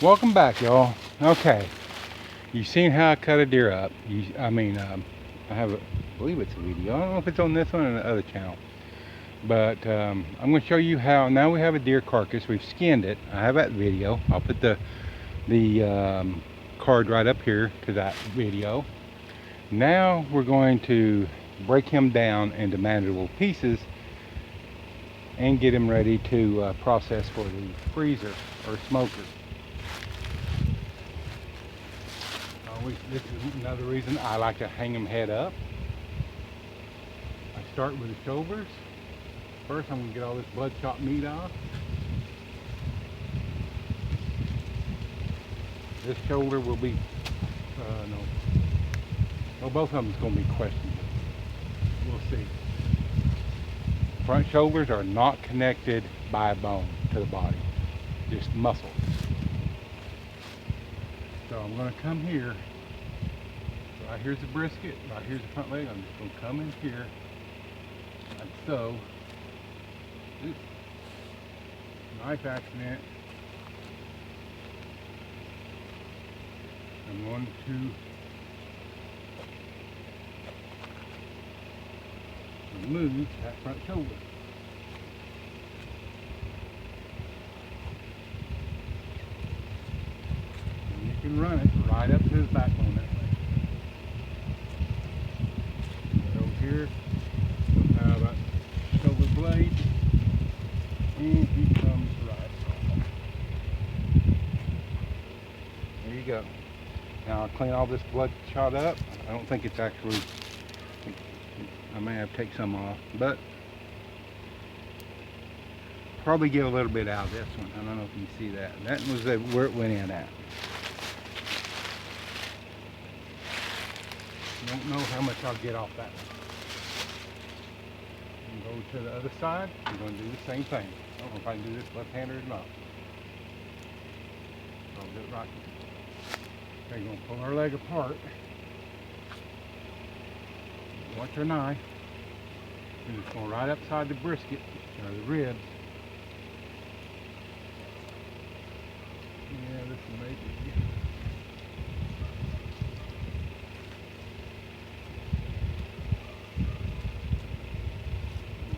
Welcome back, y'all. Okay, you've seen how I cut a deer up. I have, I believe it's a video. I don't know if it's on this one or the other channel, but I'm going to show you how. Now we have a deer carcass. We've skinned it. I have that video. I'll put the card right up here to that video. Now we're going to break him down into manageable pieces and get him ready to process for the freezer or smoker. This is another reason I like to hang them head up. I start with the shoulders. First, I'm going to get all this bloodshot meat off. This shoulder will be, well, both of them is going to be questionable. We'll see. Front shoulders are not connected by a bone to the body, just muscle. So I'm going to come here. Right here's the brisket, right here's the front leg. I'm just going to come in here, like so. Oops. Knife accident. I'm going to remove that front shoulder. And you can run it right up to his backbone that way. Here, we'll have that shoulder blade, and he comes right off. There you go. Now I'll clean all this bloodshot up. I don't think it's actually, I may have to take some off, but probably get a little bit out of this one. I don't know if you can see that. That was where it went in at. Don't know how much I'll get off that one. Go to the other side. I'm going to do the same thing. I don't know if I can do this left-handed or not. I'll do it right. Okay, going to pull our leg apart. Watch our knife. And it's going right upside the brisket, or the ribs. Yeah, this is maybe.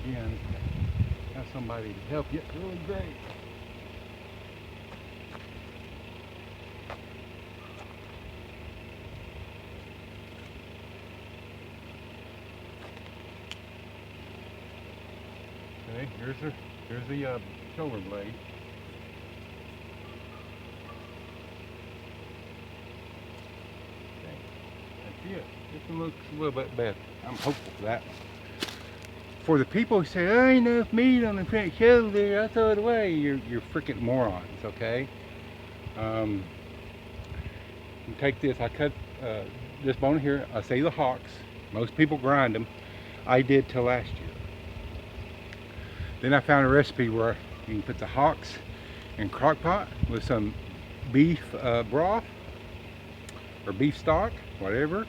Again, have somebody to help you. It's really great. Okay, here's the shoulder blade. Okay, that's it. This one looks a little bit better. I'm hopeful for that one. For the people who say, there ain't enough meat on the front shoulder, I throw it away, you're freaking morons, okay? You take this, I cut this bone here, I say the hocks. Most people grind them. I did till last year. Then I found a recipe where you can put the hocks in crock pot with some beef broth or beef stock, whatever.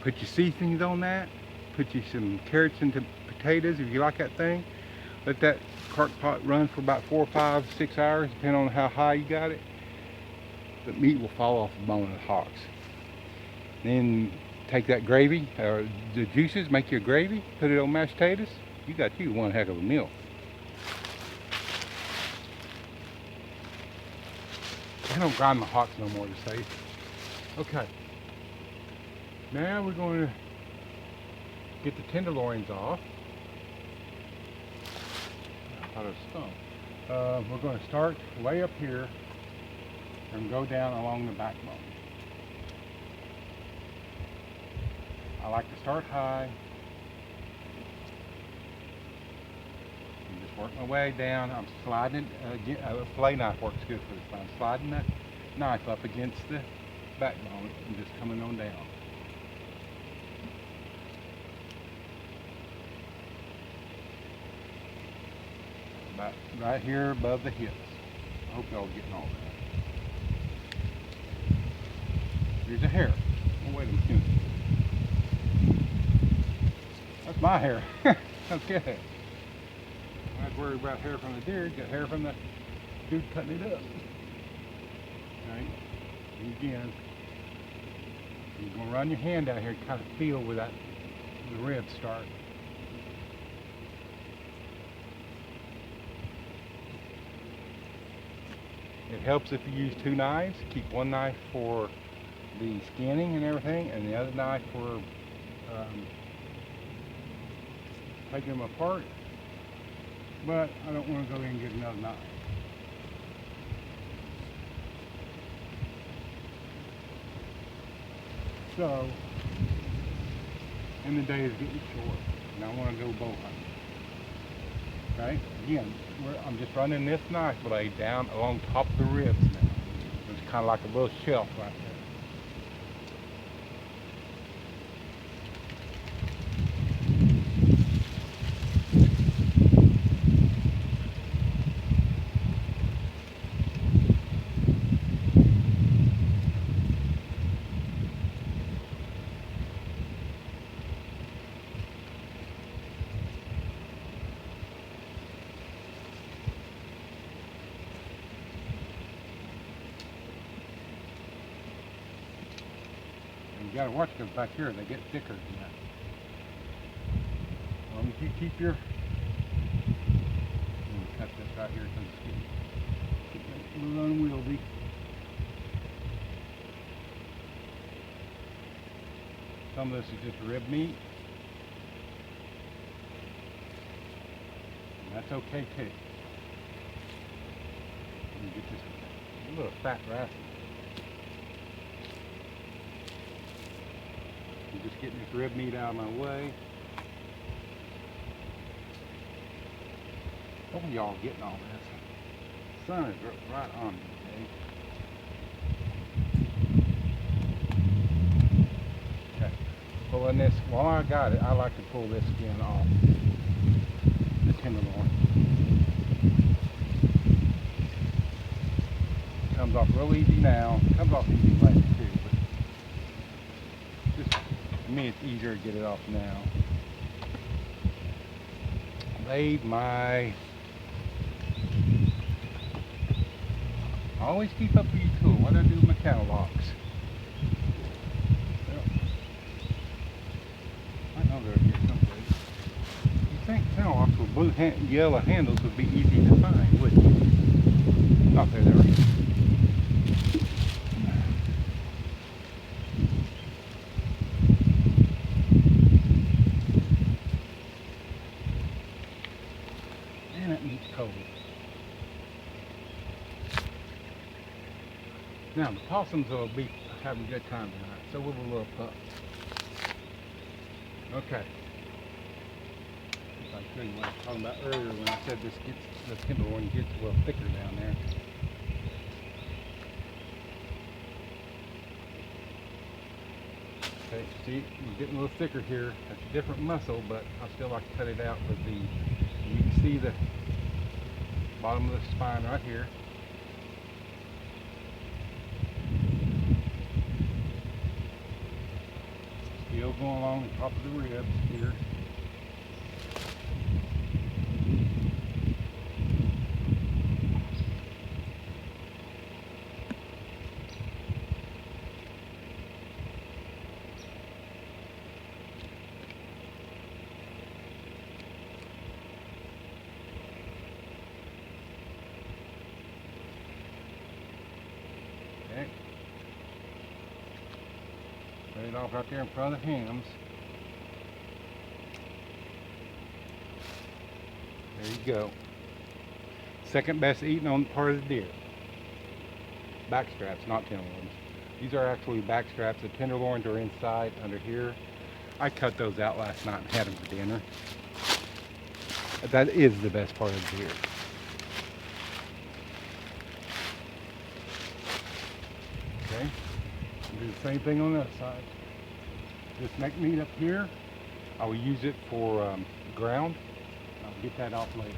Put your seasonings on that. Put you some carrots and potatoes if you like that thing. Let that crock pot run for about 4, 5, 6 hours, depending on how high you got it. The meat will fall off the bone of the hocks. Then take that gravy, or the juices, make you a gravy, put it on mashed potatoes. You got you one heck of a meal. I don't grind my hocks no more to save. Okay. Now we're going to get the tenderloins off. I thought it was stunk. We're going to start way up here and go down along the backbone. I like to start high and just work my way down. I'm sliding it. A fillet knife works good for this. I'm sliding that knife up against the backbone and just coming on down. About right here above the hips. I hope y'all are getting all that. Here's a hair. Oh, wait a minute. That's my hair. Okay. I have to worry about hair from the deer. Got hair from the dude cutting it up. Okay, and again, you're going to run your hand down here and kind of feel where the ribs start. It helps if you use two knives. Keep one knife for the skinning and everything, and the other knife for taking them apart. But I don't want to go in and get another knife. So, and the day is getting short, and I want to go bow hunting. Okay, again, I'm just running this knife blade down along top of the ribs now. It's kind of like a little shelf right there. You gotta watch because back here they get thicker than that. Well, if you keep your, I'm gonna cut this right here because it's getting a little unwieldy. Some of this is just rib meat, and that's okay too. Let me get this a little fat rascal. I'm just getting this rib meat out of my way. Hope y'all getting all this. The sun is right on me today. Okay, pulling this. While I got it, I like to pull this skin off the tenderloin. Comes off real easy now. Comes off easy later too. But just for me, it's easier to get it off now. Laid my. I always keep up with your tool. What do I do with my cattle locks? Well, I know they're here someplace. You think cattle locks with blue yellow handles would be easy to find, wouldn't you? Not there, they are. And that meat's cold. Now the possums will be having a good time tonight, so will the little pups. Okay. If I show you what I was talking about earlier when I said the tenderloin gets a little thicker down there. Okay, see, we're getting a little thicker here. That's a different muscle, but I still like to cut it out with the, you can see the bottom of the spine right here. Still going along the top of the ribs here. Okay. Set it off right there in front of the hams. There you go. Second best eating on the part of the deer. Back straps, not tenderloins. These are actually back straps. The tenderloins are inside under here. I cut those out last night and had them for dinner. That is the best part of the deer. Okay. Do the same thing on the other side. This neck meat up here, I will use it for ground. I'll get that off later.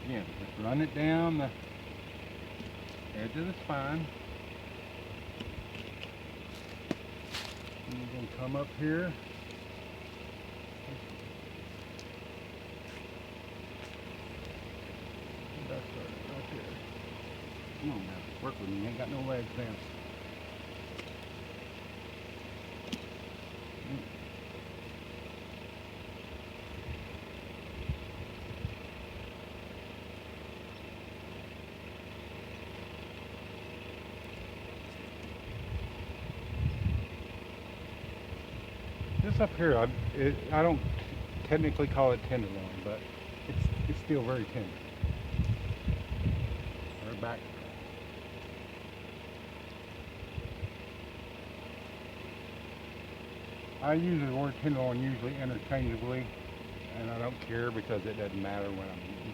Again, just run it down the edge of the spine. And we're going to come up here. That's right there. Come on now, work with me. Ain't got no legs now. This up here, I don't technically call it tenderloin, but it's still very tender. Right back. I use the word tenderloin usually interchangeably, and I don't care because it doesn't matter when I'm eating.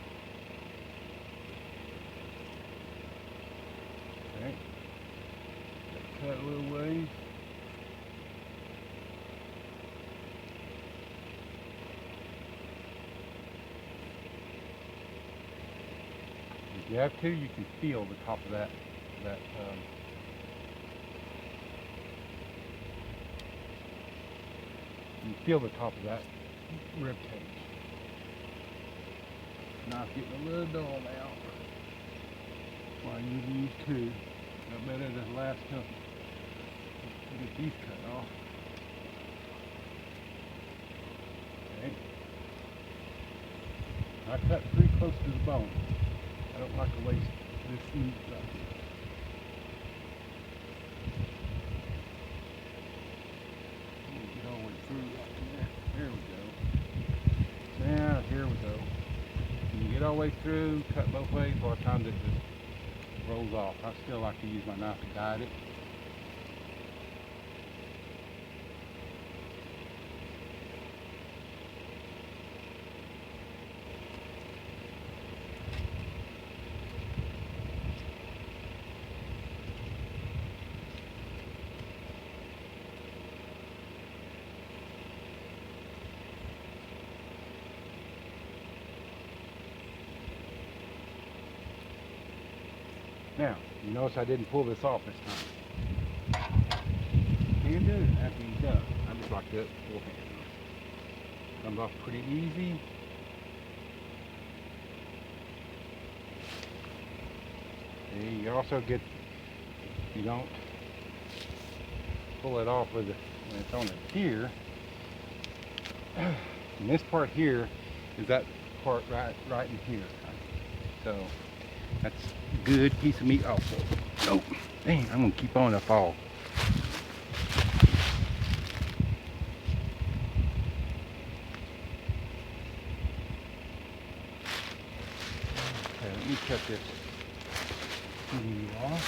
Okay, cut a little ways. If you have to, you can feel the top of that you can feel the top of that rib cage. Knife getting a little dull now. Well, I usually use two. I bet it'll last till I get these cut off. Okay. I cut pretty close to the bone. I don't like to waste this meat right here. Get all the way through right there. There we go. Yeah, here we go. When you get all the way through, cut both ways, a lot of times it just rolls off. I still like to use my knife to guide it. Now, you notice I didn't pull this off this time. You can do it after you're done. I just like to full hand. Comes off pretty easy. See, you also get, you don't pull it off with it when it's on a deer. And this part here is that part right in here. So that's a good piece of meat also. Oh, dang, I'm gonna keep on, I fall. Okay, let me cut this meat off.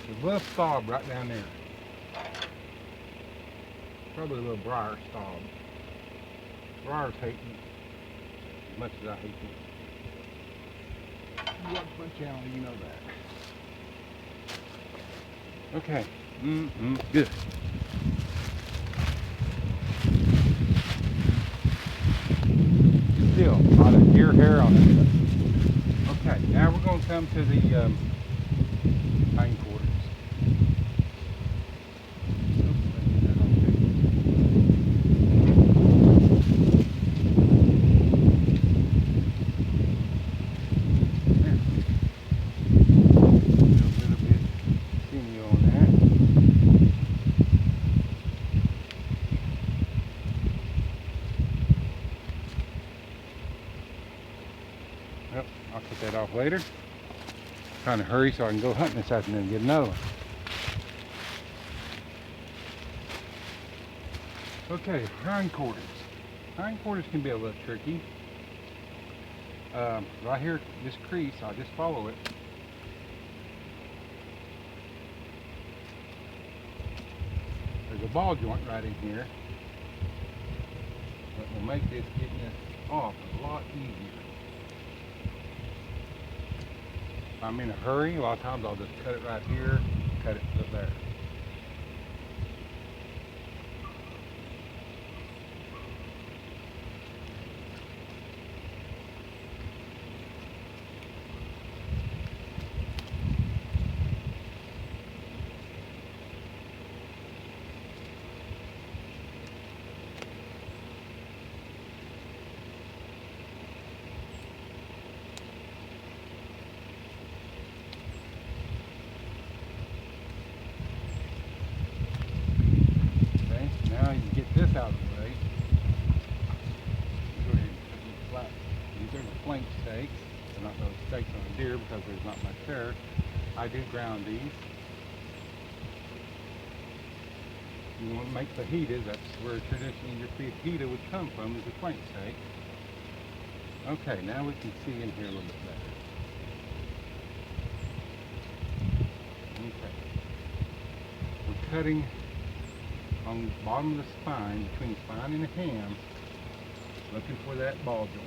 The little stalk right down there. Probably a little briar stalk. Briars hate me as much as I hate them. You watch my channel, you know that. Okay. Good. Still a lot of deer hair on it. Okay, now we're going to come to the hindquarters. Yep, I'll cut that off later. Trying to hurry so I can go hunting this afternoon and get another one. Okay, hindquarters. Hindquarters can be a little tricky. Right here, this crease, I'll just follow it. There's a ball joint right in here that will make this getting this off a lot easier. If I'm in a hurry, a lot of times I'll just cut it right here, cut it up there. here because there's not much there. I do ground these. You want to make fajitas, that's where traditionally your fajita would come from, is a flank steak. Okay, now we can see in here a little bit better. Okay. We're cutting on the bottom of the spine, between the spine and the ham, looking for that ball joint.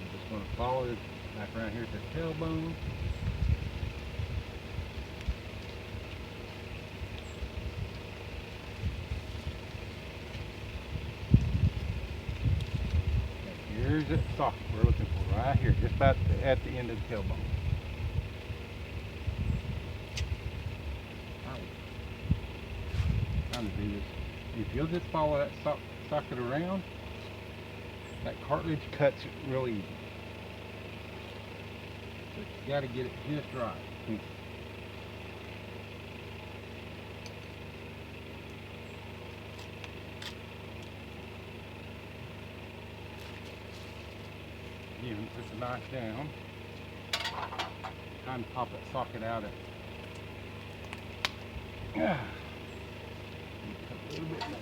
I'm just going to follow it back around here to the tailbone. Here's that socket we're looking for right here, just about at the end of the tailbone. Trying to do this. If you'll just follow that socket around, that cartilage cuts real easy. But you got to get it just right. Again, put the knife down. Time to pop that socket out of it. A little bit more.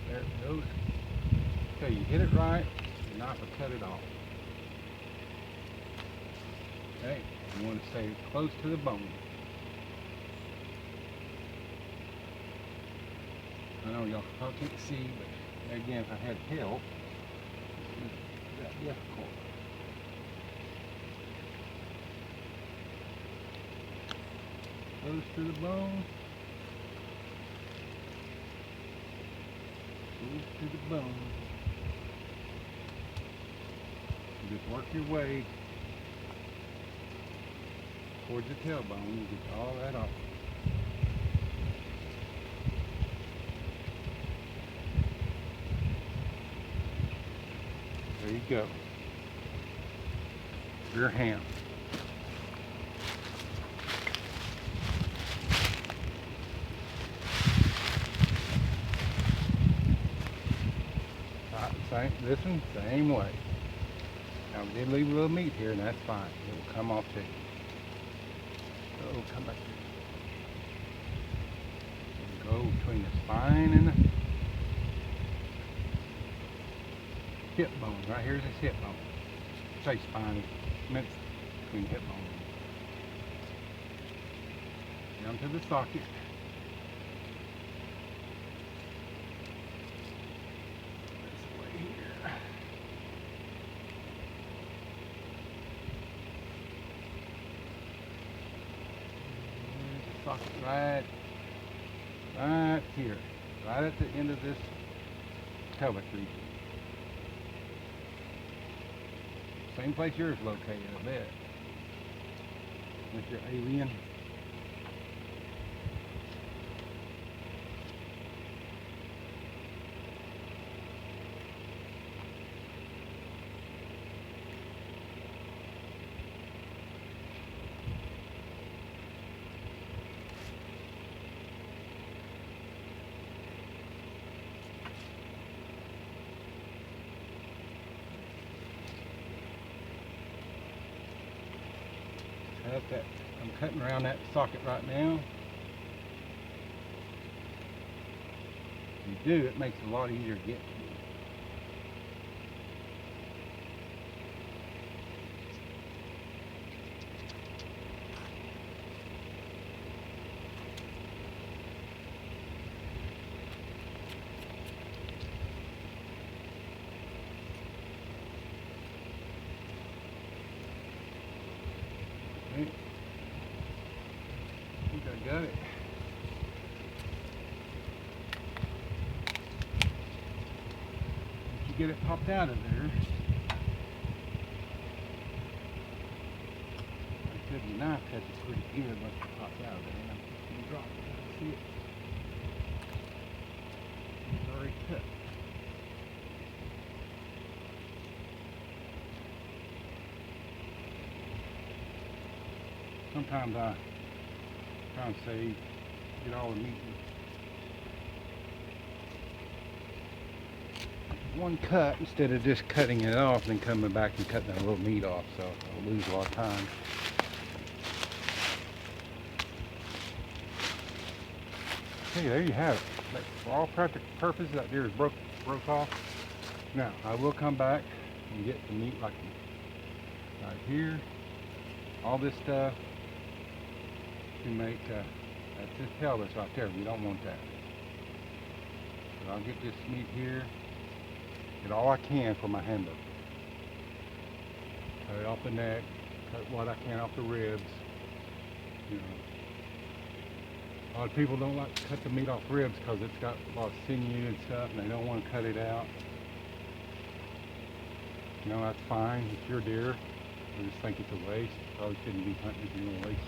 There it goes. Okay, you hit it right, the knife will cut it off. Okay, you want to stay close to the bone. I know y'all can't see, but again, if I had help, it's that difficult. Close to the bone. Close to the bone. Just work your way towards the tailbone and get all that off. There you go. Your ham. This one, same way. Now we did leave a little meat here, and that's fine. It will come off too. So it'll come back here. Go between the spine and the hip bone. Right here's this hip bone. Say spine is meant between hip bone. Down to the socket. Socket right here, right at the end of this pelvic region. Same place yours located, I bet. With your alien. That. I'm cutting around that socket right now. If you do, it makes it a lot easier to get to. I think I got it. Once you get it popped out of there, like I said, your knife has it pretty good once it pops out of there. And I'm just going to drop it. See it? Sometimes I try and save, get all the meat in one cut instead of just cutting it off and then coming back and cutting a little meat off, so I'll lose a lot of time. Okay, there you have it. But for all practical purposes, that deer is broke off. Now I will come back and get the meat like right here. All this stuff to make that's just pelvis right there. We don't want that. So I'll get this meat here, get all I can for my hamburger. Cut it off the neck, cut what I can off the ribs. You know, a lot of people don't like to cut the meat off ribs because it's got a lot of sinew and stuff, and they don't want to cut it out. You know, that's fine. It's your deer. I just think it's a waste. Probably shouldn't be hunting if you're going to waste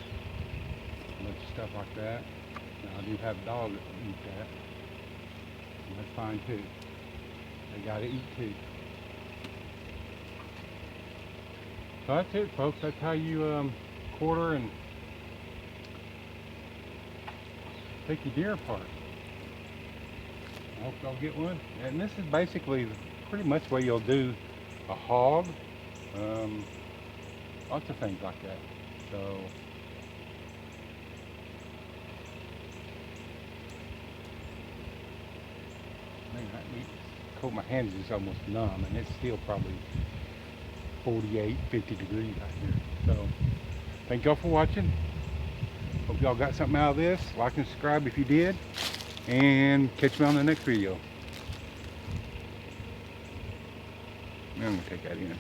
a bunch of stuff like that. Now, I do have dogs that eat that. And that's fine too. They got to eat too. So that's it, folks. That's how you quarter and take your deer apart. I hope y'all get one. And this is basically pretty much the way you'll do a hog. Lots of things like that. So man, that meat coat my hands is almost numb, and it's still probably 48, 50 degrees out here. So thank y'all for watching. Hope y'all got something out of this. Like and subscribe if you did, and catch me on the next video. I'm gonna take that in.